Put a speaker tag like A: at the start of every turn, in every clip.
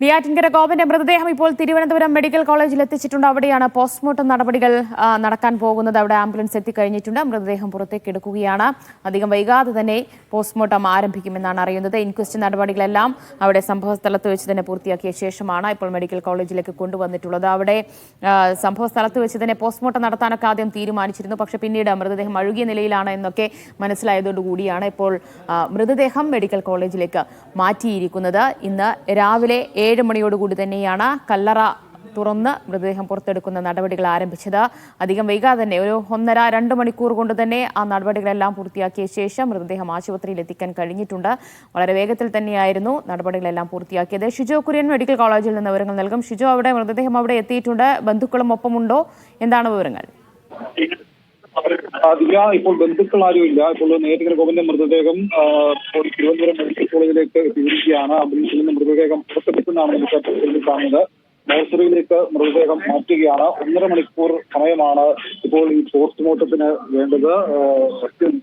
A: നെയ്യാറ്റിൻകര ഗോപന്റെ മൃതദേഹം ഇപ്പോൾ തിരുവനന്തപുരം മെഡിക്കൽ കോളേജിൽ എത്തിച്ചിട്ടുണ്ട്. അവിടെയാണ് പോസ്റ്റ്മോർട്ടം നടപടികൾ നടക്കാൻ പോകുന്നത്. അവിടെ ആംബുലൻസ് എത്തിക്കഴിഞ്ഞിട്ടുണ്ട്. മൃതദേഹം പുറത്തേക്ക് എടുക്കുകയാണ്. അധികം വൈകാതെ തന്നെ പോസ്റ്റ്മോർട്ടം ആരംഭിക്കുമെന്നാണ് അറിയുന്നത്. ഇൻക്വസ്റ്റ് നടപടികളെല്ലാം അവിടെ സംഭവസ്ഥലത്ത് വെച്ച് തന്നെ പൂർത്തിയാക്കിയ ശേഷമാണ് ഇപ്പോൾ മെഡിക്കൽ കോളേജിലേക്ക് കൊണ്ടുവന്നിട്ടുള്ളത്. അവിടെ സംഭവസ്ഥലത്ത് വെച്ച് തന്നെ പോസ്റ്റ്മോർട്ടം നടത്താനൊക്കെ ആദ്യം തീരുമാനിച്ചിരുന്നു. പക്ഷേ പിന്നീട് മൃതദേഹം അഴുകിയ നിലയിലാണ് എന്നൊക്കെ മനസ്സിലായതോടുകൂടിയാണ് ഇപ്പോൾ മൃതദേഹം മെഡിക്കൽ കോളേജിലേക്ക് മാറ്റിയിരിക്കുന്നത്. ഇന്ന് രാവിലെ 7 മണിയോടുകൂടി തന്നെയാണ് കല്ലറ തുറന്ന് മൃതദേഹം പുറത്തെടുക്കുന്ന നടപടികൾ ആരംഭിച്ചത്. അധികം വൈകാതെ തന്നെ ഒരു 1.5-2 മണിക്കൂർ കൊണ്ട് തന്നെ ആ നടപടികളെല്ലാം പൂർത്തിയാക്കിയ ശേഷം മൃതദേഹം ആശുപത്രിയിൽ എത്തിക്കാൻ കഴിഞ്ഞിട്ടുണ്ട്. വളരെ വേഗത്തിൽ തന്നെയായിരുന്നു നടപടികളെല്ലാം പൂർത്തിയാക്കിയത്. ഷിജോ കുര്യൻ മെഡിക്കൽ കോളേജിൽ നിന്ന് വിവരങ്ങൾ നൽകും. ഷിജോ, മൃതദേഹം അവിടെ എത്തിയിട്ടുണ്ട്. ബന്ധുക്കളും ഒപ്പമുണ്ടോ? എന്താണ് വിവരങ്ങൾ?
B: ഇപ്പോൾ ബന്ധുക്കൾ ആരും ഇല്ല. ഇപ്പോൾ നെയ്യാറ്റിൻകര ഗോപന്റെ മൃതദേഹം തിരുവനന്തപുരം മെഡിക്കൽ കോളേജിലേക്ക് എത്തിയിരിക്കുകയാണ്. ആംബുലൻസിൽ നിന്ന് മൃതദേഹം പുറത്തെടുക്കുന്നതാണ് നമുക്ക് കാണുന്നത്. മോർച്ചറിയിലേക്ക് മൃതദേഹം മാറ്റുകയാണ്. 1.5 മണിക്കൂർ സമയമാണ് ഇപ്പോൾ ഈ പോസ്റ്റ്മോർട്ടത്തിന് വേണ്ടത്.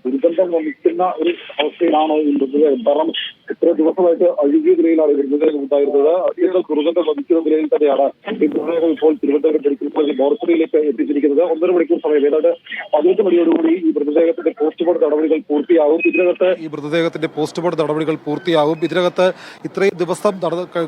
B: ദുർഗന്ധം വമിക്കുന്ന ഒരു അവസ്ഥയിലാണ് ഈ മൃതദേഹം. കാരണം ഇത്ര ദിവസമായിട്ട് അഴുകിയ നിലയിലാണ് ഈ മൃതദേഹം ഉണ്ടായിരുന്നത്. അത്യന്തം ദുർഗന്ധം വമിക്കുന്ന നിലയിൽ തന്നെയാണ് ഈ മൃതദേഹം ഇപ്പോൾ തിരുവനന്തപുരം മെഡിക്കൽ കോളേജ് മോർച്ചറിയിലേക്ക് എത്തിച്ചിരിക്കുന്നത്. 1.5 മണിക്കൂർ സമയം, ഏതാണ്ട് 15 മണിയോടുകൂടി ഈ മൃതദേഹത്തിന്റെ പോസ്റ്റ്മോർട്ടം നടപടികൾ പൂർത്തിയാകും.
C: ഇതിനകത്ത് ഇത്രയും ദിവസം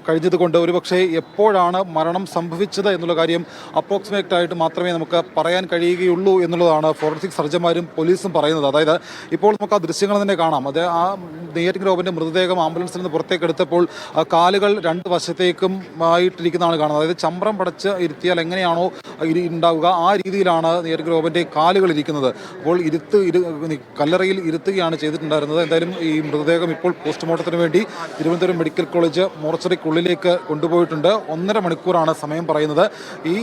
C: കഴിഞ്ഞതുകൊണ്ട് ഒരുപക്ഷെ എപ്പോഴാണ് മരണം സംഭവിച്ചത് എന്നുള്ള കാര്യം അപ്രോക്സിമേറ്റ് ആയിട്ട് മാത്രമേ നമുക്ക് പറയാൻ കഴിയുകയുള്ളൂ എന്നുള്ളതാണ് ഫോറൻസിക് സർജന്മാരും പോലീസും പറയുന്നത്. അതായത് ഇപ്പോൾ നമുക്ക് ആ ദൃശ്യങ്ങൾ തന്നെ കാണാം. അത് ആ നെയ്യാറ്റിൻകര ഗോപന്റെ മൃതദേഹം ആംബുലൻസിൽ നിന്ന് പുറത്തേക്ക് എടുത്തപ്പോൾ കാലുകൾ 2 വശത്തേക്കും ആയിട്ടിരിക്കുന്നതാണ് കാണുന്നത്. അതായത് ചമ്രം പടച്ച് ഇരുത്തിയാൽ എങ്ങനെയാണോ ഉണ്ടാവുക ആ രീതിയിലാണ് നെയ്യാറ്റിൻകര ഗോപന്റെ കാലുകൾ ഇരിക്കുന്നത്. അപ്പോൾ കല്ലറയിൽ ഇരുത്തുകയാണ് ചെയ്തിട്ടുണ്ടായിരുന്നത്. എന്തായാലും ഈ മൃതദേഹം ഇപ്പോൾ പോസ്റ്റ്മോർട്ടത്തിന് വേണ്ടി തിരുവനന്തപുരം മെഡിക്കൽ കോളേജ് മോർച്ചറിക്കുള്ളിലേക്ക് കൊണ്ടുപോയിട്ടുണ്ട്. 1.5 മണിക്കൂറാണ് സമയം പറയുന്നത്. ഈ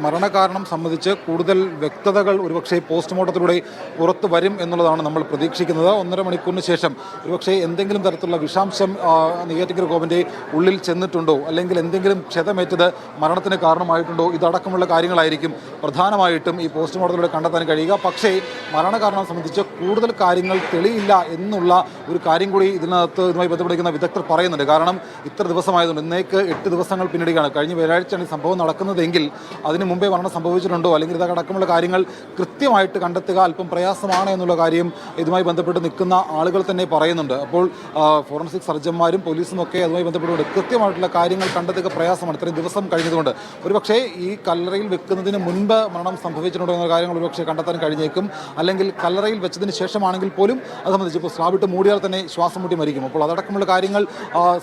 C: മരണകാരണം സംബന്ധിച്ച് കൂടുതൽ വ്യക്തതകൾ ഒരുപക്ഷെ പോസ്റ്റ്മോർട്ടത്തിലൂടെ പുറത്തു വരും എന്നുള്ളതാണ് നമ്മൾ പ്രതീക്ഷിക്കുന്നത്. 1.5 മണിക്കൂറിന് ശേഷം ഒരുപക്ഷെ എന്തെങ്കിലും തരത്തിലുള്ള വിഷാംശം നെയ്യാറ്റിൻകര ഗോപന്റെ ഉള്ളിൽ ചെന്നിട്ടുണ്ടോ, അല്ലെങ്കിൽ എന്തെങ്കിലും ക്ഷതമേറ്റത് മരണത്തിന് കാരണമായിട്ടുണ്ടോ, ഇതടക്കമുള്ള കാര്യങ്ങളായിരിക്കും പ്രധാനമായിട്ടും ഈ പോസ്റ്റ്മോർട്ടത്തിലൂടെ കണ്ടെത്താൻ കഴിയുക. പക്ഷേ മരണകാരണം സംബന്ധിച്ച് കൂടുതൽ കാര്യങ്ങൾ തെളിയില്ല എന്നുള്ള ഒരു കാര്യം കൂടി ഇതുമായി ബന്ധപ്പെട്ടിരിക്കുന്ന വിദഗ്ധർ പറയുന്നുണ്ട്. കാരണം ഇത്ര ദിവസമായതുകൊണ്ട് ഇന്നേക്ക് 8 ദിവസങ്ങൾ പിന്നിടുകയാണ്. കഴിഞ്ഞ വ്യാഴാഴ്ചയാണ് ഈ സംഭവം നടക്കുന്നതെങ്കിൽ അതിന് മുമ്പേ മരണം സംഭവിച്ചിട്ടുണ്ടോ അല്ലെങ്കിൽ ഇതടക്കമുള്ള കാര്യങ്ങൾ കൃത്യമായിട്ട് കണ്ടെത്തുക അല്പം പ്രയാസമാണ് എന്നുള്ള കാര്യം ഇതുമായി ബന്ധപ്പെട്ട് നിൽക്കുന്ന ആളുകൾ തന്നെ പറയുന്നുണ്ട്. അപ്പോൾ ഫോറൻസിക് സർജന്മാരും പോലീസും ഒക്കെ അതുമായി ബന്ധപ്പെട്ടുകൊണ്ട് കൃത്യമായിട്ടുള്ള കാര്യങ്ങൾ കണ്ടെത്തുക പ്രയാസമാണ് ഇത്രയും ദിവസം കഴിഞ്ഞതുകൊണ്ട്. ഒരുപക്ഷേ ഈ കല്ലറയിൽ വെക്കുന്നതിന് മുൻപ് മരണം സംഭവിച്ചിട്ടുണ്ടോ എന്ന കാര്യങ്ങൾ ഒരുപക്ഷെ കണ്ടെത്താൻ കഴിഞ്ഞേക്കും. അല്ലെങ്കിൽ കല്ലറയിൽ വെച്ചതിന് ശേഷമാണെങ്കിൽ പോലും അത് സംബന്ധിച്ച് ഇപ്പോൾ സ്ലാബിട്ട് മൂടിയാൽ തന്നെ ശ്വാസം മുട്ടി മരിക്കും. അപ്പോൾ അതടക്കമുള്ള കാര്യങ്ങൾ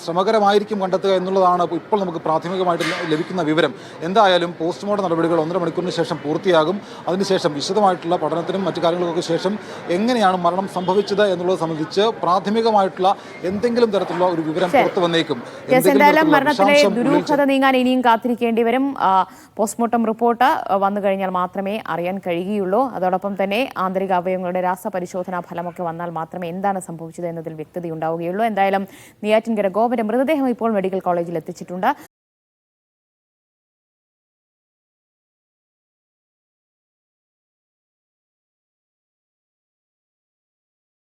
C: ശ്രമകരമായിരിക്കും കണ്ടെത്തുക എന്നുള്ളതാണ് ഇപ്പോൾ നമുക്ക് പ്രാഥമികമായിട്ട് ലഭിക്കുന്ന വിവരം. എന്തായാലും പോസ്റ്റ്മോർട്ടം നടപടികൾ 1.5 മണിക്കൂറിന് ശേഷം പൂർത്തിയാകും. അതിനുശേഷം വിശദമായിട്ടുള്ള പഠനത്തിനും മറ്റു കാര്യങ്ങൾക്കൊക്കെ ശേഷം എങ്ങനെയാണ് മരണം സംഭവിച്ചത് എന്നുള്ളത് സംബന്ധിച്ച് പ്രാഥമികമായിട്ടുള്ള എന്തെങ്കിലും തരത്തിലുള്ള ഒരു വിവരം പുറത്തു വന്നേക്കും.
A: മരണത്തിലെ ദുരൂഹത നീങ്ങാൻ ഇനിയും കാത്തിരിക്കേണ്ടി വരും. പോസ്റ്റ്മോർട്ടം റിപ്പോർട്ട് വന്നു കഴിഞ്ഞാൽ മാത്രമേ അറിയാൻ കഴിയുകയുള്ളൂ. അതോടൊപ്പം തന്നെ ആന്തരിക അവയവങ്ങളുടെ രാസപരിശോധനാ ഫലമൊക്കെ വന്നാൽ മാത്രമേ എന്താണ് സംഭവിച്ചത് എന്നതിൽ വ്യക്തതയുണ്ടാവുകയുള്ളൂ. എന്തായാലും നെയ്യാറ്റിൻകര ഗോപന്റെ മൃതദേഹം ഇപ്പോൾ മെഡിക്കൽ കോളേജിൽ എത്തിച്ചിട്ടുണ്ട്.